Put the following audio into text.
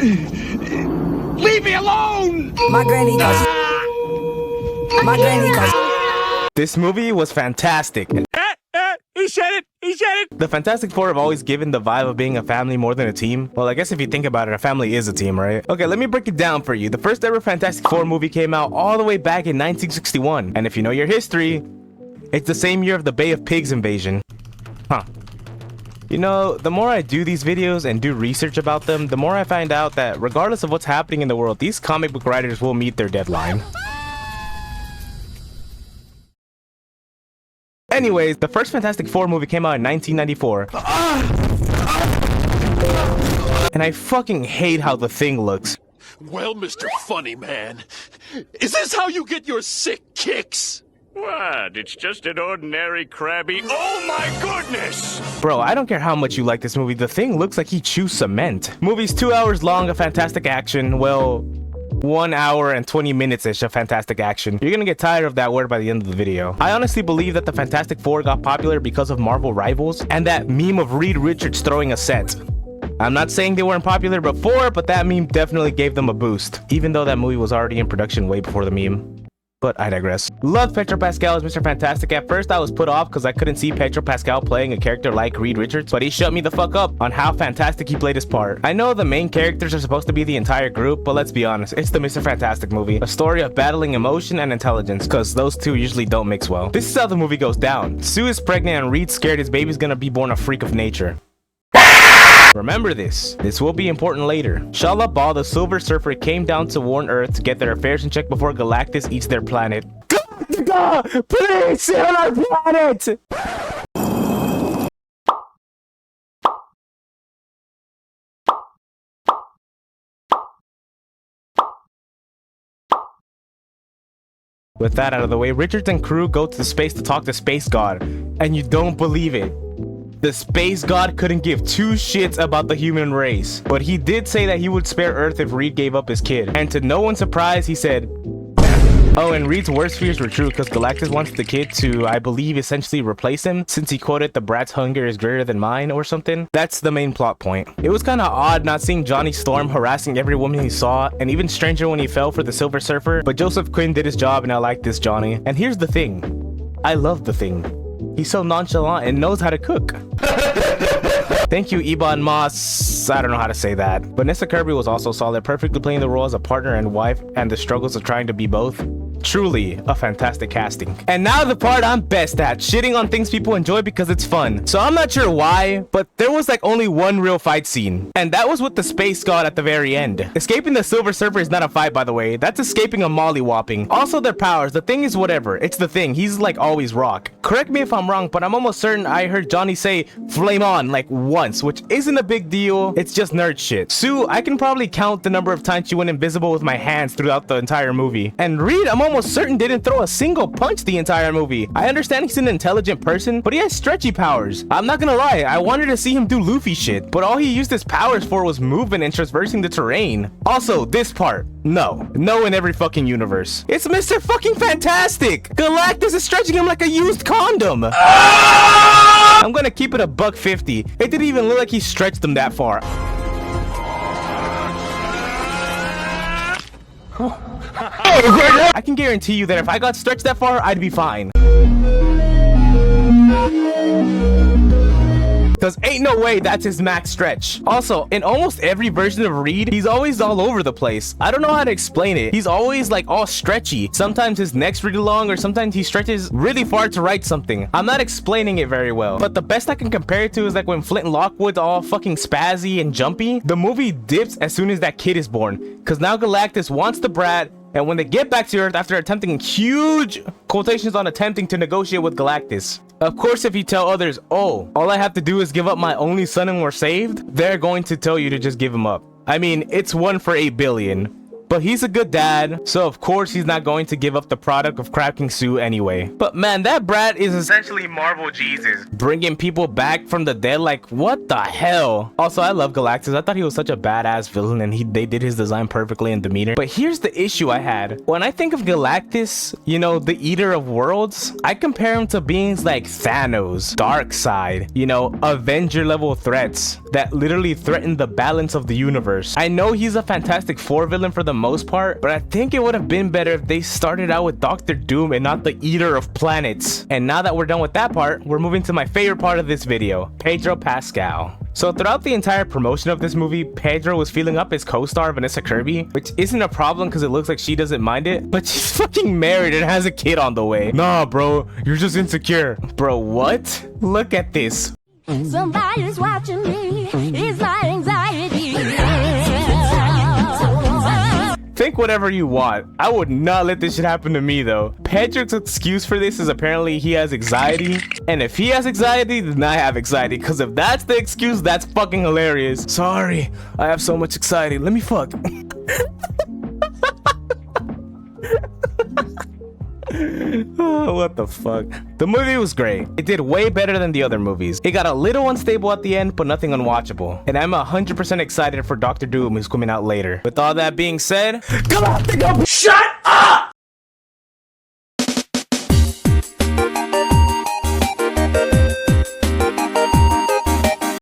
Leave me alone! My granny goes. My granny goes. This movie was fantastic. He said it! He said it! The Fantastic Four have always given the vibe of being a family more than a team. Well, I guess if you think about it, a family is a team, right? Okay, let me break it down for you. The first ever Fantastic Four movie came out all the way back in 1961. And if you know your history, it's the same year of the Bay of Pigs invasion. Huh. You know, the more I do these videos and do research about them, the more I find out that regardless of what's happening in the world, these comic book writers will meet their deadline. Anyways, the first Fantastic Four movie came out in 1994. And I fucking hate how the Thing looks. Well, Mr. Funny Man, is this how you get your sick kicks? What? It's just an ordinary crabby. Oh my goodness! Bro, I don't care how much you like this movie, the Thing looks like he chews cement. Movie's 2 hours long of fantastic action. Well, 1 hour and 20 minutes-ish of fantastic action. You're gonna get tired of that word by the end of the video. I honestly believe that the Fantastic Four got popular because of Marvel Rivals and that meme of Reed Richards throwing a set. I'm not saying they weren't popular before, but that meme definitely gave them a boost, even though that movie was already in production way before the meme. But I digress. Loved Pedro Pascal as Mr. Fantastic. At first I was put off because I couldn't see Pedro Pascal playing a character like Reed Richards, but he shut me the fuck up on how fantastic he played his part. I know the main characters are supposed to be the entire group, but let's be honest, it's the Mr. Fantastic movie. A story of battling emotion and intelligence, because those two usually don't mix well. This is how the movie goes down. Sue is pregnant and Reed's scared his baby's gonna be born a freak of nature. Remember this will be important later. Shalabal, the Silver Surfer, came down to warn Earth to get their affairs in check before Galactus eats their planet. Galactica! Please stay on our planet! With that out of the way, Richards and crew go to space to talk to Space God, and you don't believe it. The Space God couldn't give two shits about the human race, but he did say that he would spare Earth if Reed gave up his kid. And to no one's surprise, he said, oh, and Reed's worst fears were true because Galactus wants the kid to, I believe, essentially replace him since he quoted the brat's hunger is greater than mine or something. That's the main plot point. It was kind of odd not seeing Johnny Storm harassing every woman he saw, and even stranger when he fell for the Silver Surfer, but Joseph Quinn did his job and I like this Johnny. And here's the thing. I love the Thing. He's so nonchalant and knows how to cook. Thank you, Ebon Moss. I don't know how to say that. Vanessa Kirby was also solid, perfectly playing the role as a partner and wife and the struggles of trying to be both. Truly a fantastic casting. And now the part I'm best at, shitting on things people enjoy because it's fun. So I'm not sure why, but there was like only one real fight scene, and that was with the Space God at the very end. Escaping the Silver Surfer is not a fight, by the way. That's escaping a mollywhopping. Also their powers, the Thing is whatever. It's the Thing. He's like always rock. Correct me if I'm wrong, but I'm almost certain I heard Johnny say flame on like once, which isn't a big deal. It's just nerd shit. Sue, I can probably count the number of times she went invisible with my hands throughout the entire movie. And Reed, I'm almost certain didn't throw a single punch the entire movie. I understand he's an intelligent person, but he has stretchy powers. I'm not gonna lie, I wanted to see him do Lofi shit, but all he used his powers for was movement and traversing the terrain. Also, this part. No in every fucking universe. It's Mr. fucking Fantastic! Galactus is stretching him like a used condom! I'm gonna keep it a $1.50. It didn't even look like he stretched them that far. I can guarantee you that if I got stretched that far, I'd be fine. Because ain't no way that's his max stretch. Also, in almost every version of Reed, he's always all over the place. I don't know how to explain it. He's always like all stretchy. Sometimes his neck's really long, or sometimes he stretches really far to write something. I'm not explaining it very well, but the best I can compare it to is like when Flint and Lockwood's all fucking spazzy and jumpy. The movie dips as soon as that kid is born, because now Galactus wants the brat. And when they get back to Earth after attempting huge quotations on attempting to negotiate with Galactus. Of course, if you tell others, oh, all I have to do is give up my only son and we're saved, they're going to tell you to just give him up. I mean, it's 1 for 8 billion. but he's a good dad, so of course he's not going to give up the product of Crab King Sue anyway. But man, that brat is essentially Marvel Jesus, bringing people back from the dead. Like, what the hell? Also, I love Galactus. I thought he was such a badass villain, and they did his design perfectly and demeanor. But here's the issue I had. When I think of Galactus, you know, the eater of worlds, I compare him to beings like Thanos, Darkseid, you know, Avenger level threats that literally threaten the balance of the universe. I know he's a Fantastic Four villain for the most part, but I think it would have been better if they started out with Doctor Doom and not the eater of planets. And now that we're done with that part, we're moving to my favorite part of this video, Pedro Pascal. So throughout the entire promotion of this movie, Pedro was feeling up his co-star Vanessa Kirby, which isn't a problem because it looks like she doesn't mind it, but she's fucking married and has a kid on the way. Nah, bro, you're just insecure. Bro, what? Look at this. Somebody's watching me. It's my anxiety. Think whatever you want. I would not let this shit happen to me though. Pedro's excuse for this is apparently he has anxiety. And if he has anxiety, then I have anxiety. Because if that's the excuse, that's fucking hilarious. Sorry, I have so much anxiety. Let me fuck. Oh, what the fuck. The movie was great. It did way better than the other movies. It got a little unstable at the end, but nothing unwatchable. And I'm 100% excited for Doctor Doom, who's coming out later. With all that being said, Galactus, shut up!